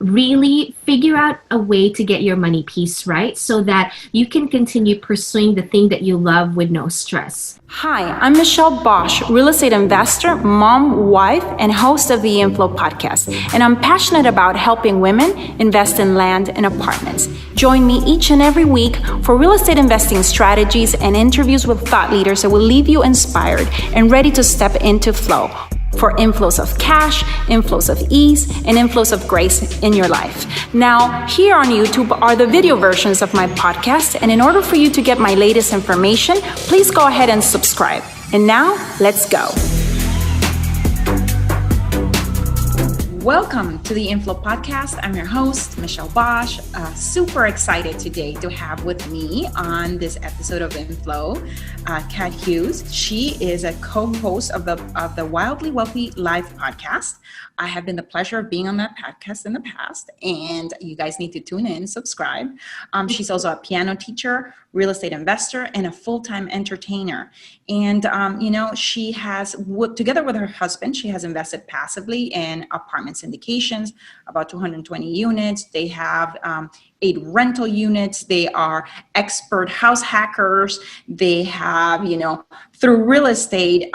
really figure out a way to get your money piece right so that you can continue pursuing the thing that you love with no stress. Hi, I'm Michelle Bosch, real estate investor, mom, wife, and host of the InFlow podcast. And I'm passionate about helping women invest in land and apartments. Join me each and every week for real estate investing strategies and interviews with thought leaders that will leave you inspired and ready to step into flow for inflows of cash, inflows of ease, and inflows of grace in your life. Now, here on YouTube are the video versions of my podcast, and in order for you to get my latest information, please go ahead and subscribe. And now, let's go. Welcome to the InFlow podcast. I'm your host, Michelle Bosch. Super excited today to have with me on this episode of InFlow, Kat Hughes. She is a co-host of the Wildly Wealthy Live podcast. I have been the pleasure of being on that podcast in the past, and you guys need to tune in, subscribe. She's also a piano teacher, real estate investor, and a full-time entertainer. And, she has, together with her husband, she has invested passively in apartment syndications, about 220 units. They have 8 rental units. They are expert house hackers. They have, through real estate,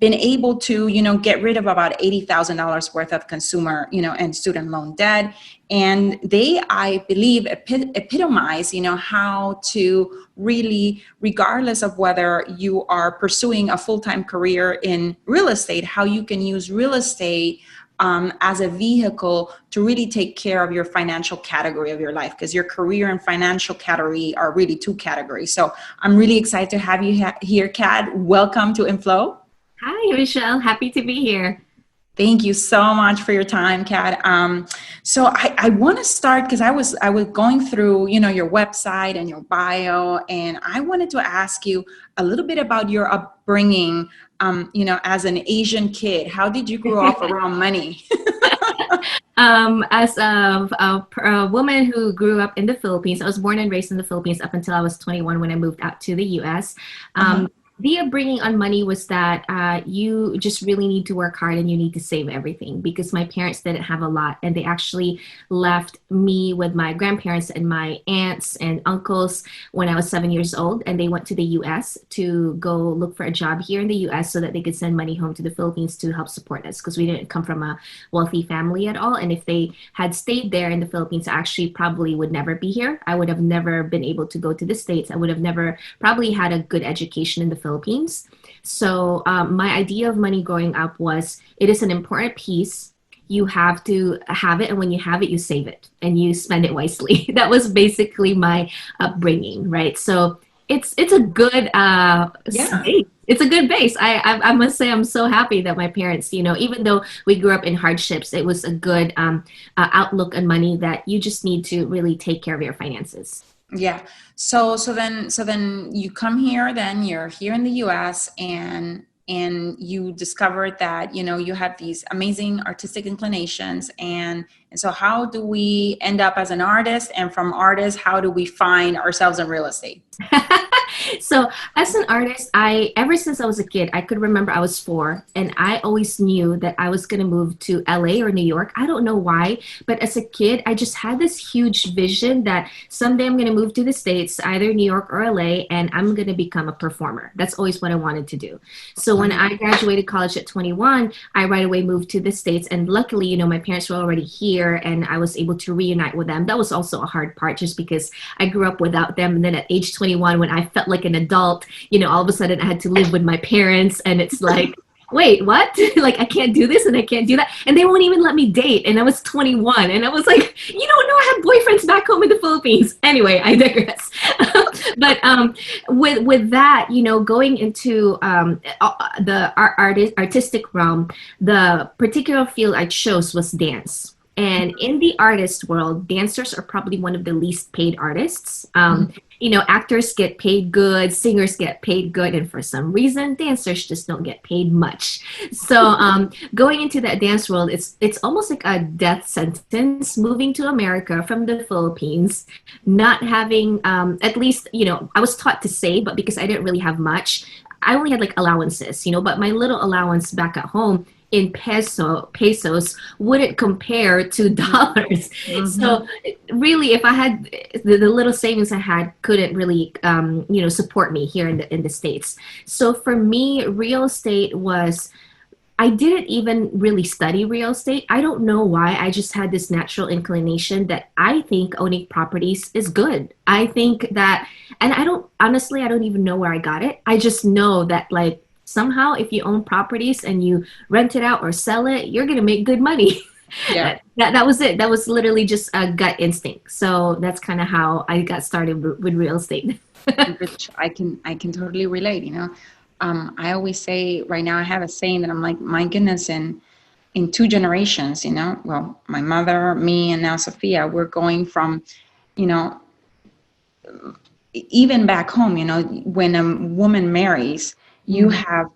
been able to, get rid of about $80,000 worth of consumer, and student loan debt. And they, I believe, epitomize, how to really, regardless of whether you are pursuing a full-time career in real estate, how you can use real estate as a vehicle to really take care of your financial category of your life, because your career and financial category are really 2 categories. So I'm really excited to have you here, Kat. Welcome to InFlow. Hi, Michelle. Happy to be here. Thank you so much for your time, Kat. So I want to start because I was going through, your website and your bio, and I wanted to ask you a little bit about your upbringing, as an Asian kid. How did you grow up around money? As a woman who grew up in the Philippines, I was born and raised in the Philippines up until I was 21 when I moved out to the U.S. The upbringing on money was that you just really need to work hard and you need to save everything, because my parents didn't have a lot, and they actually left me with my grandparents and my aunts and uncles when I was 7 years old, and they went to the U.S. to go look for a job here in the U.S. so that they could send money home to the Philippines to help support us, because we didn't come from a wealthy family at all. And if they had stayed there in the Philippines, I actually probably would never be here. I would have never been able to go to the States. I would have never probably had a good education in the Philippines. So my idea of money growing up was, it is an important piece. You have to have it, and when you have it, you save it and you spend it wisely. That was basically my upbringing, right? So it's a good base. It's a good base. I must say I'm so happy that my parents, even though we grew up in hardships, it was a good outlook on money, that you just need to really take care of your finances. Yeah. So then you come here, then you're here in the US, and you discovered that, you have these amazing artistic inclinations. And so how do we end up as an artist? And from artists, how do we find ourselves in real estate? So as an artist, ever since I was a kid, I could remember I was 4, and I always knew that I was going to move to LA or New York. I don't know why, but as a kid, I just had this huge vision that someday I'm going to move to the States, either New York or LA, and I'm going to become a performer. That's always what I wanted to do. So when I graduated college at 21, I right away moved to the States, and luckily, my parents were already here, and I was able to reunite with them. That was also a hard part, just because I grew up without them. And then at age 21, when I felt like an adult, all of a sudden I had to live with my parents, and it's like, wait, what? Like, I can't do this and I can't do that. And they won't even let me date. And I was 21, and I was like, you don't know, I have boyfriends back home in the Philippines. Anyway, I digress. But with that, going into the artistic realm, the particular field I chose was dance. And in the artist world, dancers are probably one of the least paid artists. Actors get paid good, singers get paid good, and for some reason, dancers just don't get paid much. So going into that dance world, it's almost like a death sentence, moving to America from the Philippines, not having, at least, I was taught to save, but because I didn't really have much, I only had like allowances, but my little allowance back at home, in pesos wouldn't compare to dollars. Mm-hmm. So really, if I had the little savings I had, couldn't really support me here in the States. So for me, real estate was, I didn't even really study real estate. I don't know why. I just had this natural inclination that I think owning properties is good. I think that, and I don't, honestly, I don't even know where I got it. I just know that, like, somehow if you own properties and you rent it out or sell it, you're going to make good money. Yeah. That was it. That was literally just a gut instinct. So that's kind of how I got started with real estate. Which I can totally relate. I always say right now I have a saying that I'm like, my goodness, in two generations, well, my mother, me, and now Sophia, we're going from, you know, even back home, when a woman marries, you Mm, have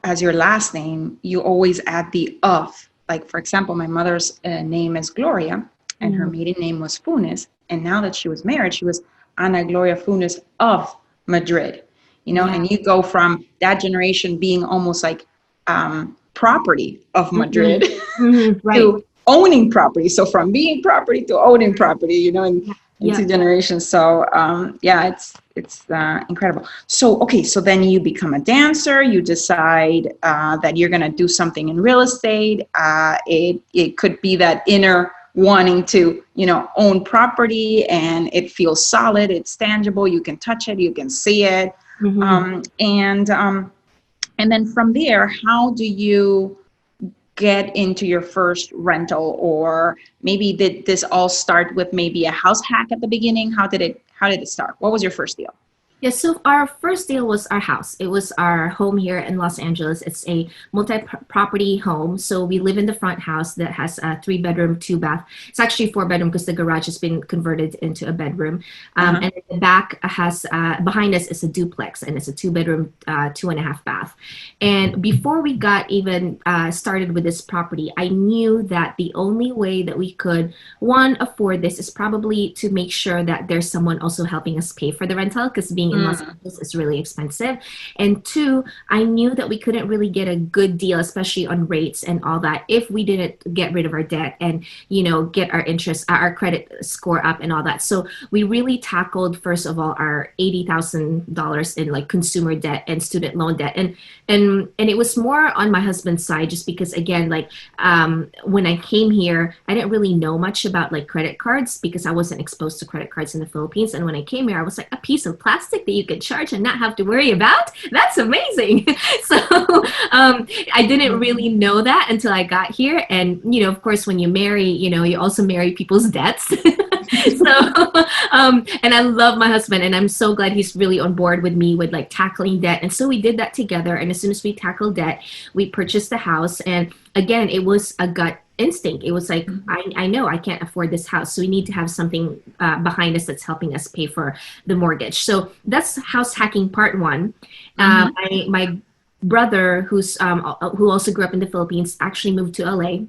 as your last name, you always add the of. Like, for example, my mother's name is Gloria, and her mm, maiden name was Funes. And now that she was married, she was Ana Gloria Funes of Madrid. yeah. And you go from that generation being almost like property of Hmm. Madrid Hmm. Right. to owning property. So from being property to owning property, Yeah. in Yeah. two generations. So yeah, it's incredible. So okay, so then you become a dancer. You decide that you're going to do something in real estate. It could be that inner wanting to own property, and it feels solid. It's tangible. You can touch it. You can see it. Hmm. And then from there, how do you get into your first rental? Or maybe did this all start with maybe a house hack at the beginning? How did it start? What was your first deal? Yeah, so our first deal was our house. It was our home here in Los Angeles. It's a multi-property home. So we live in the front house that has a 3 bedroom, 2 bath. It's actually 4 bedroom because the garage has been converted into a bedroom. Uh-huh. And the back has, behind us is a duplex, and it's a 2 bedroom, 2.5 bath. And before we got even started with this property, I knew that the only way that we could, one, afford this is probably to make sure that there's someone also helping us pay for the rental, because being in Los Mm, Angeles is really expensive. And two, I knew that we couldn't really get a good deal, especially on rates and all that, if we didn't get rid of our debt and, get our interest, our credit score up and all that. So we really tackled, first of all, our $80,000 in like consumer debt and student loan debt. And it was more on my husband's side, just because, again, like, when I came here, I didn't really know much about like credit cards because I wasn't exposed to credit cards in the Philippines. And when I came here, I was like, a piece of plastic that you could charge and not have to worry about? That's amazing. So I didn't really know that until I got here. And, of course, when you marry, you also marry people's debts. So and I love my husband, and I'm so glad he's really on board with me with like tackling debt. And so we did that together, and as soon as we tackled debt, we purchased the house. And again, it was a gut instinct. It was like, mhm, I know I can't afford this house, so we need to have something behind us that's helping us pay for the mortgage. So that's house hacking part one. mhm, My brother, who also grew up in the Philippines, actually moved to LA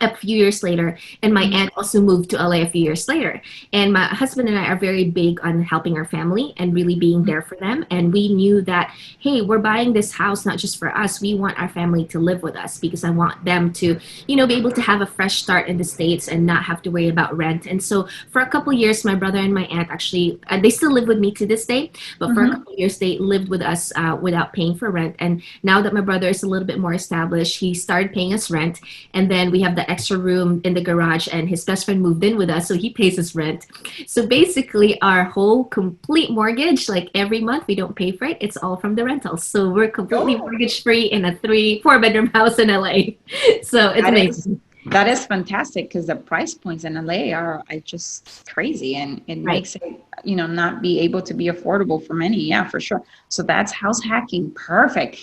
a few years later, and my mhm, aunt also moved to LA a few years later. And my husband and I are very big on helping our family and really being there for them. And we knew that, hey, we're buying this house not just for us. We want our family to live with us, because I want them to, be able to have a fresh start in the States and not have to worry about rent. And so for a couple years, my brother and my aunt actually, they still live with me to this day, but for a mhm. couple years, they lived with us without paying for rent. And now that my brother is a little bit more established, he started paying us rent. And then we have the extra room in the garage, and his best friend moved in with us, so he pays his rent. So basically our whole complete mortgage, like every month, we don't pay for it, it's all from the rentals. So we're completely Oh, mortgage free in a 3 4 bedroom house in LA. So it's that is amazing. that is fantastic, because the price points in LA are just crazy, and it Right. makes it not be able to be affordable for many. Yeah, for sure. So that's house hacking. Perfect.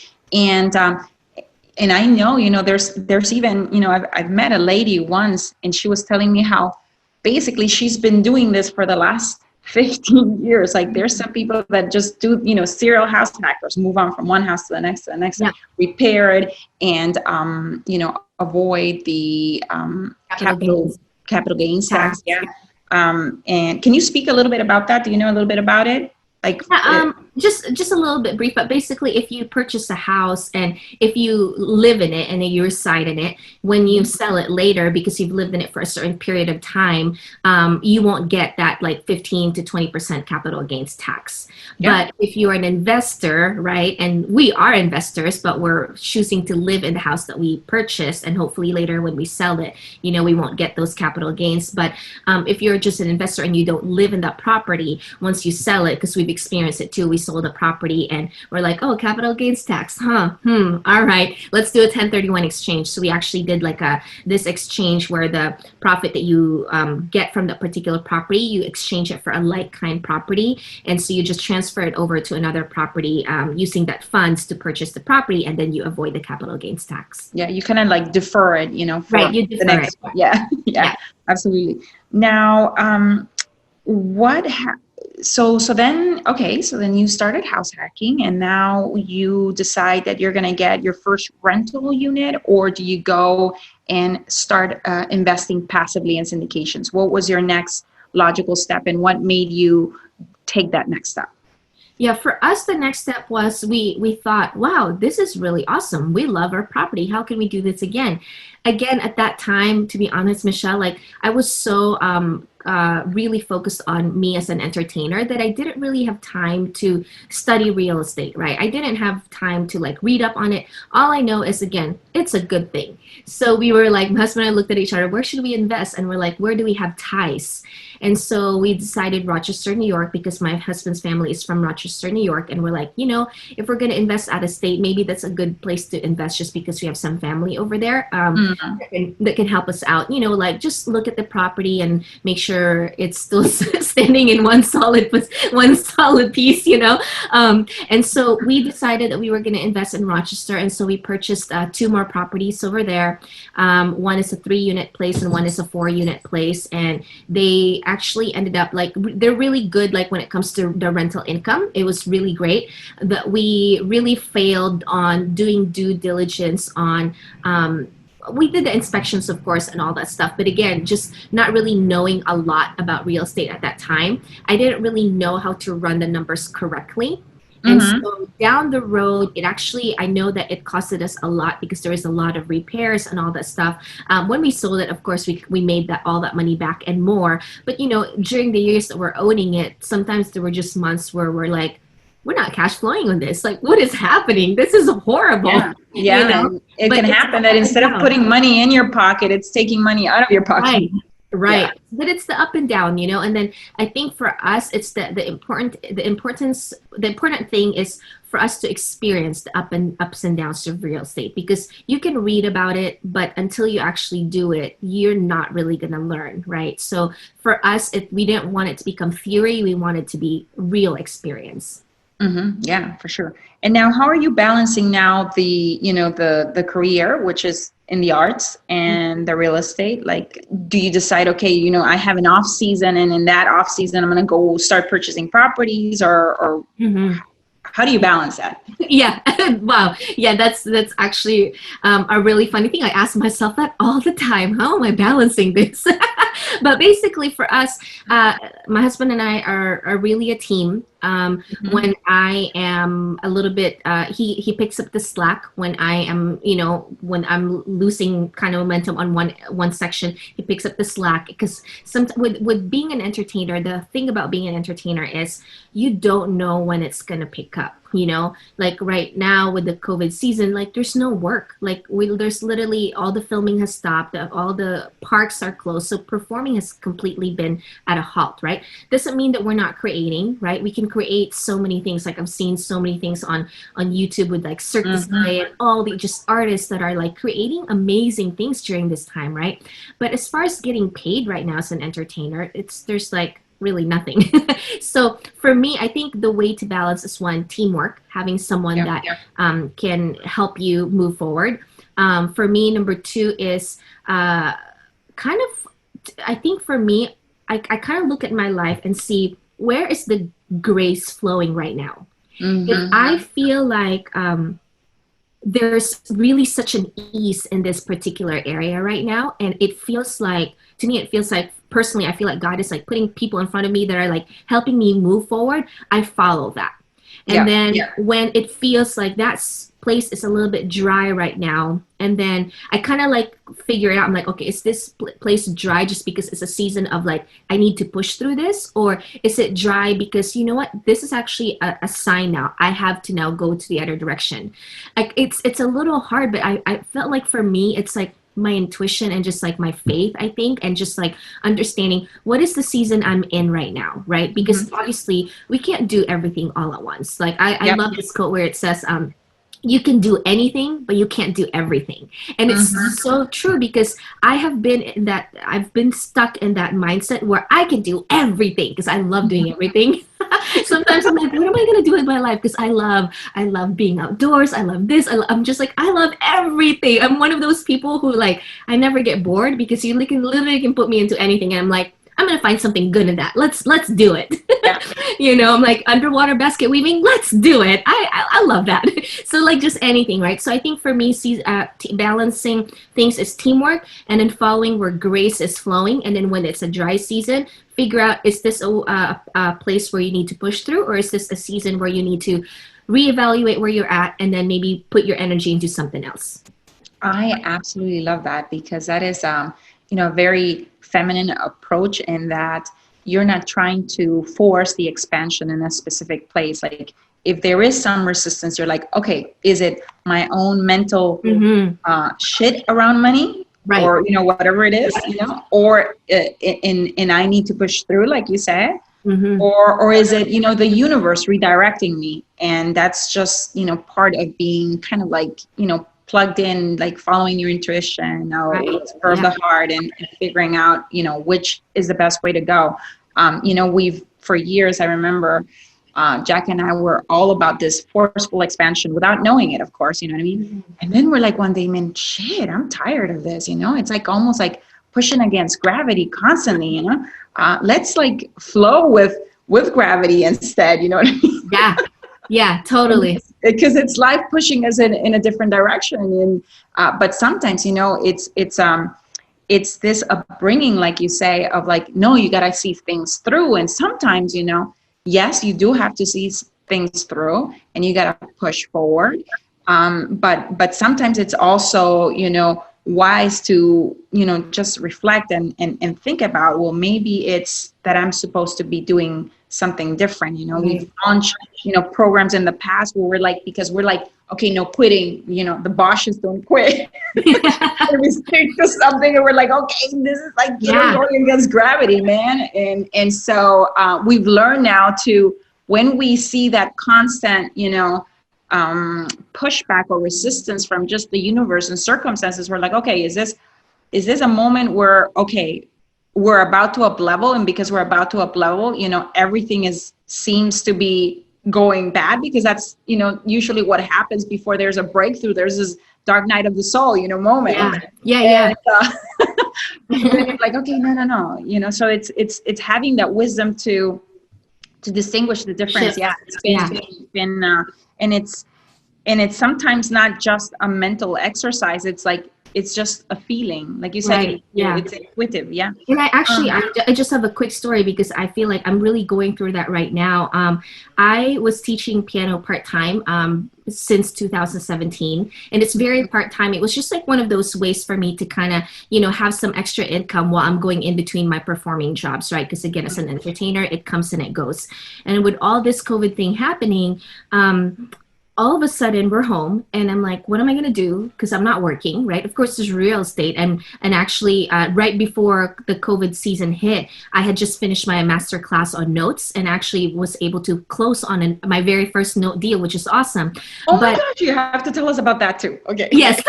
And I know, there's even, I've met a lady once, and she was telling me how basically she's been doing this for the last 15 years. Like, there's some people that just do, serial house hackers, move on from one house to the next, Yeah. repair it, and, avoid the Capital capital gains capital gains tax. tax. Yeah. And can you speak a little bit about that? Do you know a little bit about it? Like, Yeah, just a little bit brief, but basically if you purchase a house and if you live in it and then you reside in it, when you Mhm. sell it later because you've lived in it for a certain period of time, you won't get that like 15 to 20% capital gains tax. Yeah. But if you're an investor, right, and we are investors, but we're choosing to live in the house that we purchased, and hopefully later when we sell it, we won't get those capital gains. But if you're just an investor and you don't live in that property, once you sell it, because we've experienced it too, we sold a property and we're like, oh, capital gains tax, huh? All right, let's do a 1031 exchange. So we actually did like this exchange where the profit that you get from that particular property, you exchange it for a like kind property, and so you just transfer it over to another property using that funds to purchase the property, and then you avoid the capital gains tax. Yeah, you kind of like defer it, Right, for you the defer it. next one. Yeah, yeah, Yeah. absolutely. Now, what ha so then, okay, so then you started house hacking, and now you decide that you're going to get your first rental unit, or do you go and start investing passively in syndications? What was your next logical step, and what made you take that next step? Yeah, for us, the next step was we thought, wow, this is really awesome. We love our property. How can we do this again? Again, at that time, to be honest, Michelle, like I was so really focused on me as an entertainer that I didn't really have time to study real estate, right? I didn't have time to like read up on it. All I know is, again, it's a good thing. So we were like, my husband and I looked at each other, where should we invest? And we're like, where do we have ties? And so we decided Rochester, New York, because my husband's family is from Rochester, New York. And we're like, if we're going to invest out of state, maybe that's a good place to invest just because we have some family over there Mm, that can help us out. Like just look at the property and make sure it's still standing in one solid piece. And so we decided that we were going to invest in Rochester. And so we purchased two more properties over there. One is a 3-unit place and one is a 4-unit place. And they actually ended up like they're really good like when it comes to the rental income. It was really great, but we really failed on doing due diligence on we did the inspections, of course, and all that stuff, but again, just not really knowing a lot about real estate at that time. I didn't really know how to run the numbers correctly. And mm-hmm. so down the road, I know that it costed us a lot because there was a lot of repairs and all that stuff. When we sold it, of course, we made all that money back and more. But, during the years that we're owning it, sometimes there were just months where we're like, we're not cash flowing on this. Like, what is happening? This is horrible, Yeah, yeah. And it but can it's happen up that and instead of down. putting money in your pocket, it's taking money out of your pocket. Right. Yeah. Right. But it's the up and down, and then I think for us it's the important thing is for us to experience the ups and downs of real estate, because you can read about it, but until you actually do it, you're not really going to learn, right? So for us, we didn't want it to become theory, we want it to be real experience. Mm-hmm. Yeah, for sure. And now, how are you balancing now the career, which is in the arts, and the real estate? Like, do you decide, okay, I have an off season, and in that off season, I'm going to go start purchasing properties, or Mhm. how do you balance that? Yeah. Wow. Yeah, that's actually a really funny thing. I ask myself that all the time. How am I balancing this? But basically, for us, my husband and I are really a team. Mm-hmm. When I am a little bit, he picks up the slack when I am, when I'm losing kind of momentum on one section. He picks up the slack because with being an entertainer, the thing about being an entertainer is you don't know when it's gonna pick up. Like right now with the COVID season, like there's no work. Like there's literally all the filming has stopped, all the parks are closed, so performing has completely been at a halt. Right? Doesn't mean that we're not creating. Right? We can create so many things. Like I've seen so many things on YouTube with like Cirque du Mm-hmm. Soleil and all the just artists that are like creating amazing things during this time. Right? But as far as getting paid right now as an entertainer, there's like really nothing. So for me, I think the way to balance is one, teamwork, having someone Yeah. that can help you move forward. For me, number two is uh, kind of, I think for me, I kind of look at my life and see where is the grace flowing right now. If Mm-hmm. I feel like there's really such an ease in this particular area right now, and it feels like, to me, it feels like personally, I feel like God is like putting people in front of me that are like helping me move forward. I follow that. And Yeah. then when it feels like place is a little bit dry right now, and then I kind of like figure it out. I'm like, okay, is this place dry just because it's a season of like I need to push through this, or is it dry because you know what, this is actually a sign now, I have to now go to the other direction. Like it's a little hard, but I felt like for me it's like my intuition and just like my faith, I think, and just like understanding what is the season I'm in right now, right? Because obviously we can't do everything all at once. Like I Yep. love this quote where it says, you can do anything, but you can't do everything. And it's so true, because I've been stuck in that mindset where I can do everything because I love doing everything. Sometimes I'm like, what am I going to do with my life? Because I love being outdoors. I love this. I'm just like, I love everything. I'm one of those people who like, I never get bored, because you can literally can put me into anything. And I'm like, I'm gonna find something good in that. Let's do it. Yeah. You know, I'm like underwater basket weaving. Let's do it. I love that. So like just anything, right? So I think for me, balancing things is teamwork, and then following where grace is flowing. And then when it's a dry season, figure out, is this a place where you need to push through, or is this a season where you need to reevaluate where you're at and then maybe put your energy into something else. I absolutely love that, because that is, a very feminine approach, in that you're not trying to force the expansion in a specific place. Like if there is some resistance, you're like, okay, is it my own mental shit around money, Right. or whatever it is, or in I need to push through, like you said, or is it the universe redirecting me, and that's just part of being kind of like plugged in, like following your intuition, or spur of the heart, and figuring out which is the best way to go. We've, for years, I remember Jack and I were all about this forceful expansion without knowing it, of course, you know what I mean? And then we're like one day, man, shit, I'm tired of this, it's like almost like pushing against gravity constantly, let's like flow with gravity instead, you know what I mean? Yeah, totally. Because it's life pushing us in a different direction, and but sometimes it's this upbringing, like you say, of like, no, you gotta see things through, and sometimes yes, you do have to see things through, and you gotta push forward, but sometimes it's also wise to just reflect and think about, well, maybe it's that I'm supposed to be doing something different. We've launched programs in the past where we're like, because we're like, okay, no quitting, the Bosches don't quit. We stick to something, and we're like, okay, this is like going against gravity, man. And so we've learned now to, when we see that constant pushback or resistance from just the universe and circumstances, we're like, okay, is this a moment where, okay, we're about to up level, and because we're about to up level, everything seems to be going bad, because that's usually what happens before there's a breakthrough. There's this dark night of the soul moment. Yeah. Then it's like, okay, no. So it's having that wisdom to distinguish the difference. It's been and it's sometimes not just a mental exercise. It's like, it's just a feeling, like you said. It's intuitive. And I just have a quick story, because I feel like I'm really going through that right now. I was teaching piano part-time since 2017, and it's very part-time. It was just like one of those ways for me to kind of have some extra income while I'm going in between my performing jobs, right? Because again, as an entertainer, it comes and it goes. And with all this COVID thing happening, all of a sudden we're home, and I'm like, what am I going to do? Because I'm not working, right? Of course, there's real estate. And actually, right before the COVID season hit, I had just finished my master class on notes, and actually was able to close on my very first note deal, which is awesome. Oh my gosh, you have to tell us about that too. Okay. Yes.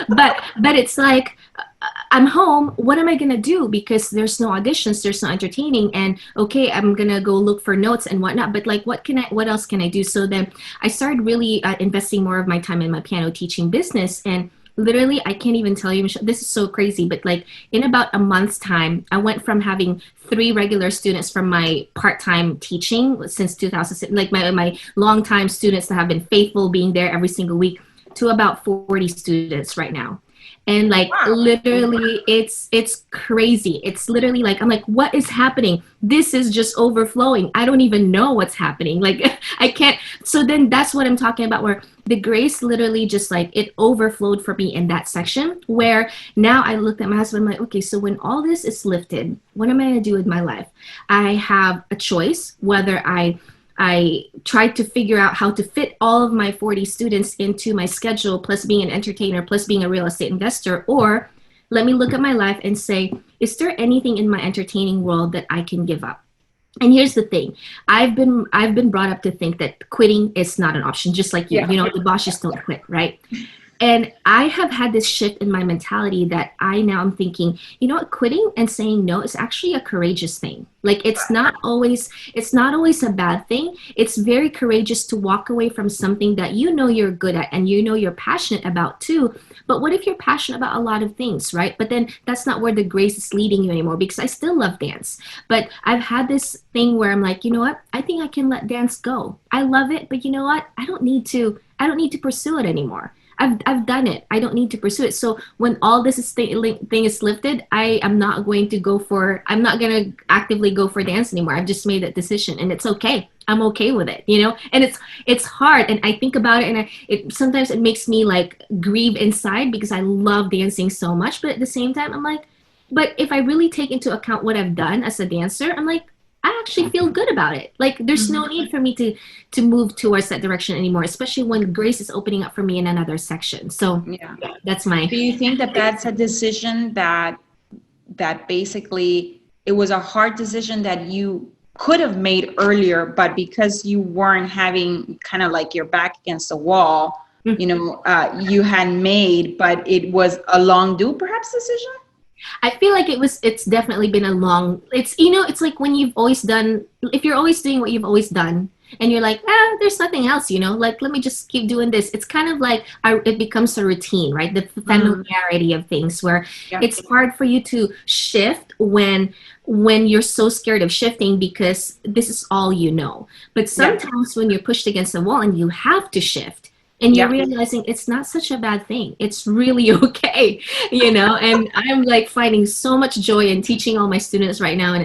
but it's like, I'm home. What am I going to do? Because there's no auditions, there's no entertaining, and okay, I'm going to go look for notes and whatnot. But like, what else can I do? So then I started really investing more of my time in my piano teaching business. And literally, I can't even tell you, Michelle, this is so crazy, but like in about a month's time, I went from having 3 regular students from my part-time teaching since 2006, like my long-time students that have been faithful, being there every single week, to about 40 students right now. And like Wow. literally it's crazy. It's literally like I'm like, what is happening? This is just overflowing. I don't even know what's happening. Like I can't. So then that's what I'm talking about, where the grace literally just like it overflowed for me in that section, where now I looked at my husband, I'm like, okay, so when all this is lifted, what am I going to do with my life? I have a choice whether I tried to figure out how to fit all of my 40 students into my schedule, plus being an entertainer, plus being a real estate investor, or let me look at my life and say, is there anything in my entertaining world that I can give up? And here's the thing. I've been brought up to think that quitting is not an option, just like you. Yeah. You know, the boss just don't quit, right? And I have had this shift in my mentality that I now am thinking, you know what, quitting and saying no is actually a courageous thing. Like it's not always a bad thing. It's very courageous to walk away from something that you know you're good at and you know you're passionate about too. But what if you're passionate about a lot of things, right? But then that's not where the grace is leading you anymore, because I still love dance. But I've had this thing where I'm like, you know what? I think I can let dance go. I love it, but you know what? I don't need to pursue it anymore. I've done it. I don't need to pursue it. So when all this thing is lifted, I'm not going to actively go for dance anymore. I've just made that decision, and it's okay. I'm okay with it, you know? And it's hard, and I think about it, and it sometimes it makes me like grieve inside because I love dancing so much, but at the same time I'm like, but if I really take into account what I've done as a dancer, I'm like, I actually feel good about it. Like there's no Mhm. need for me to move towards that direction anymore, especially when grace is opening up for me in another section. So Yeah. yeah, that's my. Do you think that that's a decision that basically it was a hard decision that you could have made earlier, but because you weren't having kind of like your back against the wall, you hadn't made, but it was a long due perhaps decision? I feel like it's definitely been a long, it's like when you've always done, if you're always doing what you've always done and you're like, there's nothing else, like let me just keep doing this. It's kind of like it becomes a routine, right? The Mm, familiarity of things, where yeah, it's hard for you to shift when you're so scared of shifting because this is all you know. But yeah, sometimes when you're pushed against the wall and you have to shift, and you're yeah. realizing it's not such a bad thing. It's really okay, and I'm like finding so much joy in teaching all my students right now. And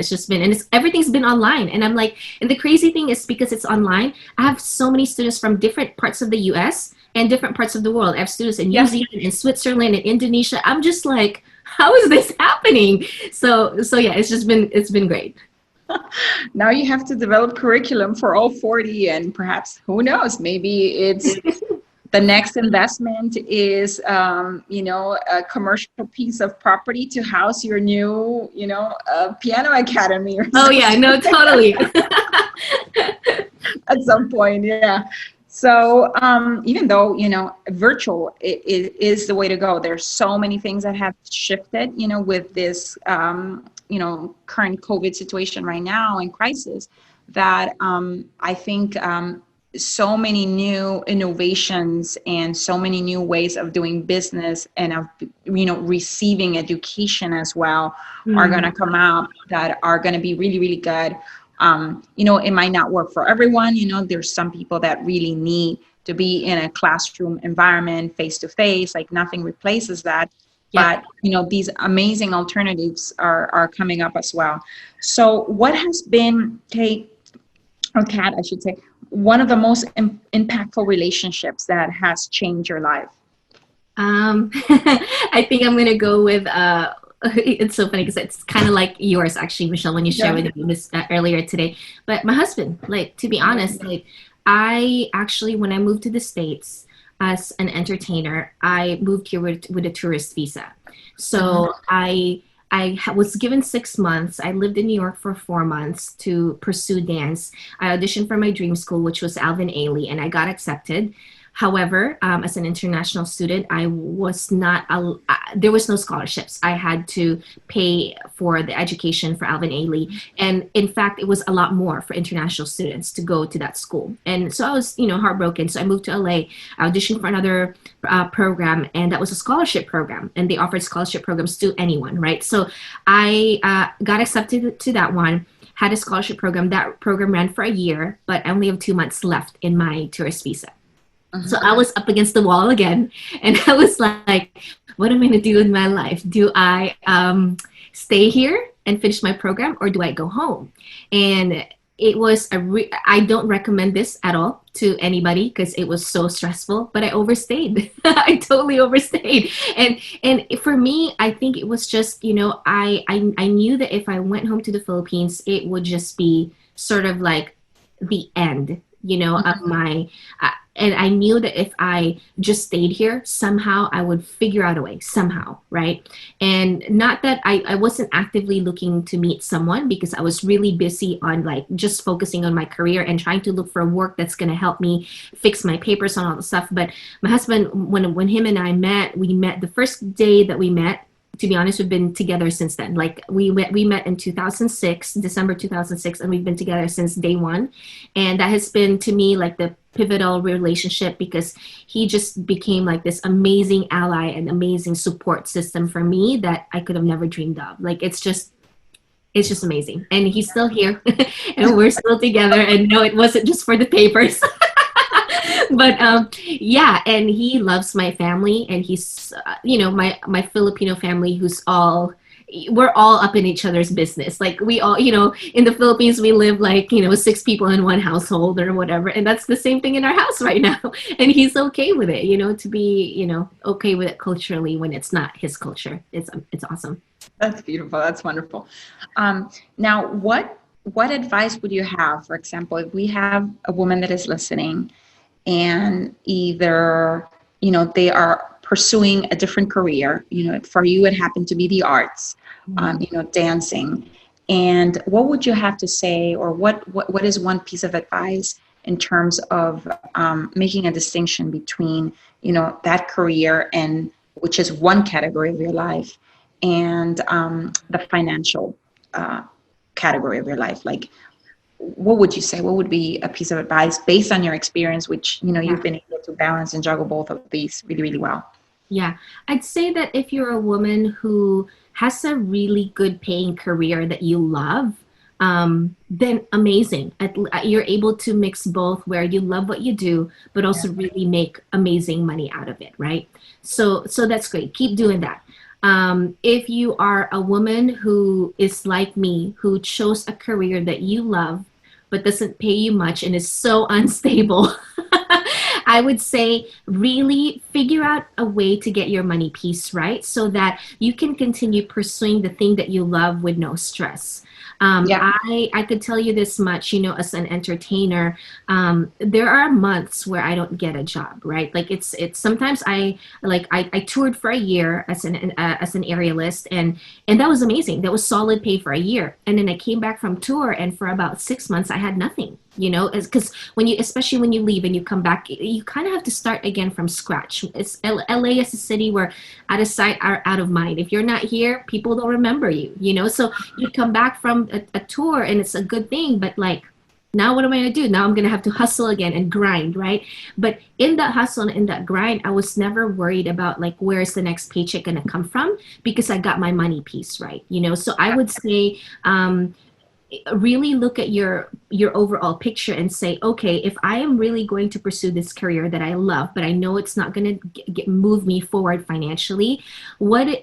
everything's been online. And I'm like, and the crazy thing is, because it's online, I have so many students from different parts of the US and different parts of the world. I have students in New Yeah. Zealand, in Switzerland, in Indonesia. I'm just like, how is this happening? So yeah, it's been great. Now you have to develop curriculum for all 40, and perhaps, who knows, maybe it's the next investment is, a commercial piece of property to house your new, piano academy or Oh yeah, something no, totally. at some point. Yeah. So even though, virtual is the way to go, there's so many things that have shifted, with this, current COVID situation right now and crisis, that I think so many new innovations and so many new ways of doing business and of receiving education as well are going Mm, to come out that are going to be really, really good. It might not work for everyone. There's some people that really need to be in a classroom environment, face to face. Like nothing replaces that. yep. But these amazing alternatives are coming up as well. So what has been, Kate, or Kat, I should say, one of the most impactful relationships that has changed your life? I think I'm gonna go with it's so funny because it's kind of like yours actually, Michelle, when you shared Yeah. with me this earlier today. But my husband, like to be honest, like I actually when I moved to the States as an entertainer, I moved here with a tourist visa. Mhm. So I was given 6 months. I lived in New York for 4 months to pursue dance. I auditioned for my dream school, which was Alvin Ailey, and I got accepted. However, as an international student, I was not, there was no scholarships. I had to pay for the education for Alvin Ailey. And in fact, it was a lot more for international students to go to that school. And so I was, heartbroken. So I moved to LA, I auditioned for another program, and that was a scholarship program. And they offered scholarship programs to anyone, right? So I got accepted to that one, had a scholarship program. That program ran for a year, but I only have 2 months left in my tourist visa. So Mhm. I was up against the wall again, and I was like, what am I going to do in my life? Do I stay here and finish my program, or do I go home? And it was I don't recommend this at all to anybody because it was so stressful, but I overstayed. I totally overstayed. And for me, I think it was just, I knew that if I went home to the Philippines, it would just be sort of like the end, of my and I knew that if I just stayed here, somehow I would figure out a way, somehow, right? And not that I wasn't actively looking to meet someone, because I was really busy on like just focusing on my career and trying to look for work that's going to help me fix my papers and all the stuff. But my husband, when him and I met, we met the first day that we met. To be honest, we've been together since then. Like we met in 2006, December 2006, and we've been together since day one. And that has been to me like the pivotal relationship, because he just became like this amazing ally and amazing support system for me that I could have never dreamed of. Like it's just amazing. And he's still here and we're still together. And no, it wasn't just for the papers. But yeah, and he loves my family, and he's my Filipino family, who's all we're all up in each other's business. Like we all, in the Philippines, we live like, six people in one household or whatever. And that's the same thing in our house right now. And he's okay with it, to be, okay with it culturally when it's not his culture. It's awesome. That's beautiful. That's wonderful. Now, what advice would you have, for example, if we have a woman that is listening and either, they are pursuing a different career, for you, it happened to be the arts, dancing. And what would you have to say, or what is one piece of advice in terms of making a distinction between, that career, and which is one category of your life, and the financial category of your life? Like, what would you say? What would be a piece of advice based on your experience, which, you've been able to balance and juggle both of these really, really well? Yeah, I'd say that if you're a woman who has a really good paying career that you love, then amazing. You're able to mix both, where you love what you do, but also really make amazing money out of it, right? So that's great. Keep doing that. If you are a woman who is like me, who chose a career that you love, but doesn't pay you much and is so unstable, I would say really figure out a way to get your money piece right, so that you can continue pursuing the thing that you love with no stress. I could tell you this much, as an entertainer, there are months where I don't get a job, right? Like it's sometimes I toured for a year as an aerialist, and that was amazing. That was solid pay for a year. And then I came back from tour, and for about 6 months I had nothing. Because especially when you leave and you come back, you kind of have to start again from scratch. LA is a city where out of sight, out of mind. If you're not here, people don't remember you, so you come back from a tour and it's a good thing, but like, now what am I going to do? Now I'm going to have to hustle again and grind, right? But in that hustle and in that grind, I was never worried about like, where's the next paycheck going to come from, because I got my money piece right, so I would say, really look at your overall picture and say, okay, if I am really going to pursue this career that I love, but I know it's not going to move me forward financially,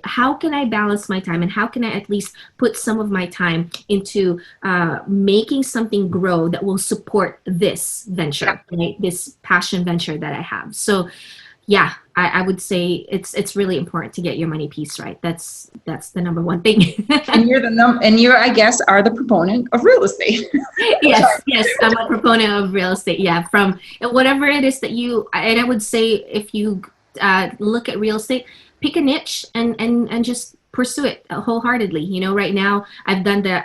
how can I balance my time, and how can I at least put some of my time into making something grow that will support this venture, right? This passion venture that I have. So yeah, I would say it's really important to get your money piece right. That's the number one thing. And you're, I guess, are the proponent of real estate. Yes, I'm a proponent of real estate. Yeah, from whatever it is that and I would say, if you look at real estate, pick a niche and just pursue it wholeheartedly. Right now I've done the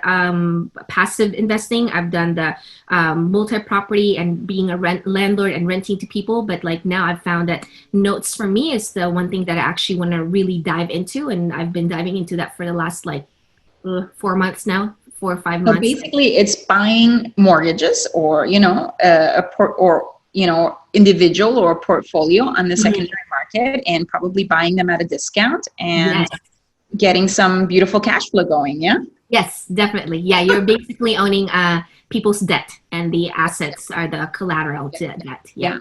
passive investing, I've done the multi-property and being a landlord and renting to people. But like now I've found that notes for me is the one thing that I actually want to really dive into. And I've been diving into that for the last 4 months now, 4 or 5 months. So basically it's buying mortgages, or, individual or portfolio on the secondary market, and probably buying them at a discount, and getting some beautiful cash flow going. Yeah. Yes, definitely. Yeah. You're basically owning people's debt, and the assets are the collateral to that. Yeah.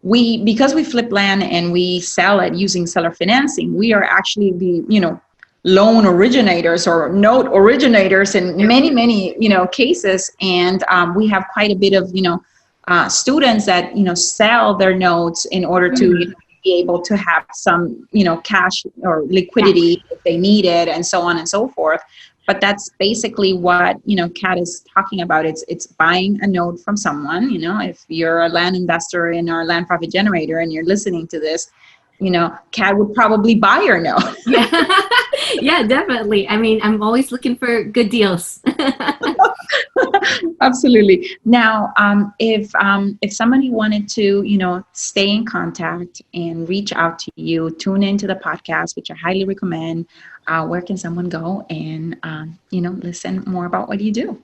because we flip land and we sell it using seller financing, we are actually the, loan originators or note originators in many, cases. And we have quite a bit of, students that, sell their notes in order to be able to have some, cash or liquidity if they need it, and so on and so forth. But that's basically what, Kat is talking about. It's buying a note from someone. If you're a land investor in our land profit generator and you're listening to this, Kat would probably buy your note. Yeah. Yeah, definitely. I mean, I'm always looking for good deals. Absolutely. Now, if somebody wanted to, stay in contact and reach out to you, tune into the podcast, which I highly recommend, where can someone go and, listen more about what you do?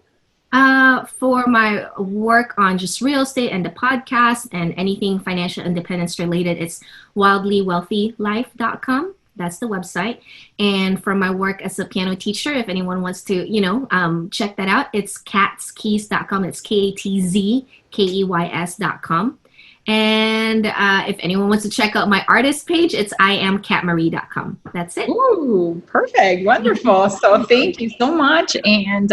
For my work on just real estate and the podcast and anything financial independence related, it's wildlywealthylife.com. That's the website. And for my work as a piano teacher, if anyone wants to, check that out, it's katzkeys.com. It's katzkeys.com. And if anyone wants to check out my artist page, it's iamkatmarie.com. That's it. Ooh, perfect. Wonderful. So thank you so much. And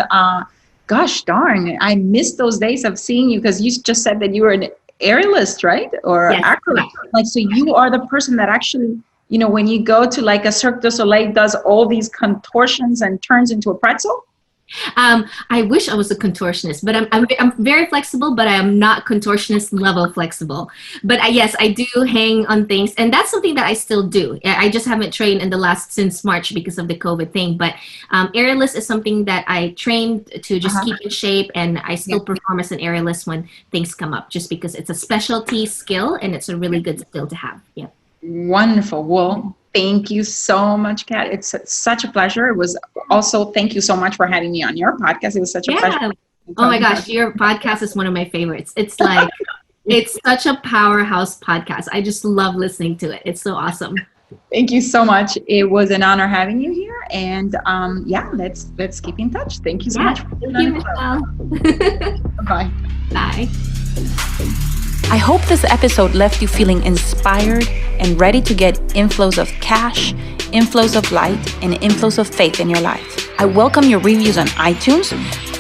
gosh darn, I missed those days of seeing you, because you just said that you were an aerialist, right? Or Yes. acrobat. Like, so you are the person that actually, when you go to like a Cirque du Soleil, does all these contortions and turns into a pretzel? I wish I was a contortionist, but I'm very flexible, but I am not contortionist level flexible. But yes, I do hang on things, and that's something that I still do. I just haven't trained since March because of the COVID thing. But aerialist is something that I trained to just keep in shape, and I still perform as an aerialist when things come up, just because it's a specialty skill and it's a really good skill to have. Yeah. Wonderful. Well, thank you so much, Kat. It's such a pleasure. It was also, thank you so much for having me on your podcast. It was such a pleasure. Oh my gosh, your podcast is one of my favorites. It's like, it's such a powerhouse podcast. I just love listening to it. It's so awesome. Thank you so much. It was an honor having you here. And let's keep in touch. Thank you so much. Thank you, Michelle. Bye. Bye. I hope this episode left you feeling inspired and ready to get inflows of cash, inflows of light, and inflows of faith in your life. I welcome your reviews on iTunes.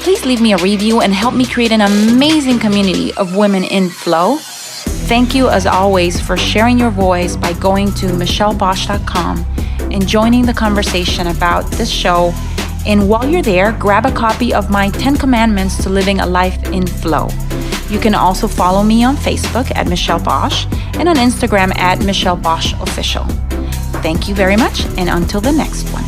Please leave me a review and help me create an amazing community of women in flow. Thank you, as always, for sharing your voice by going to michellebosch.com and joining the conversation about this show. And while you're there, grab a copy of my 10 Commandments to Living a Life in Flow. You can also follow me on Facebook at Michelle Bosch and on Instagram at Michelle Bosch Official. Thank you very much, and until the next one.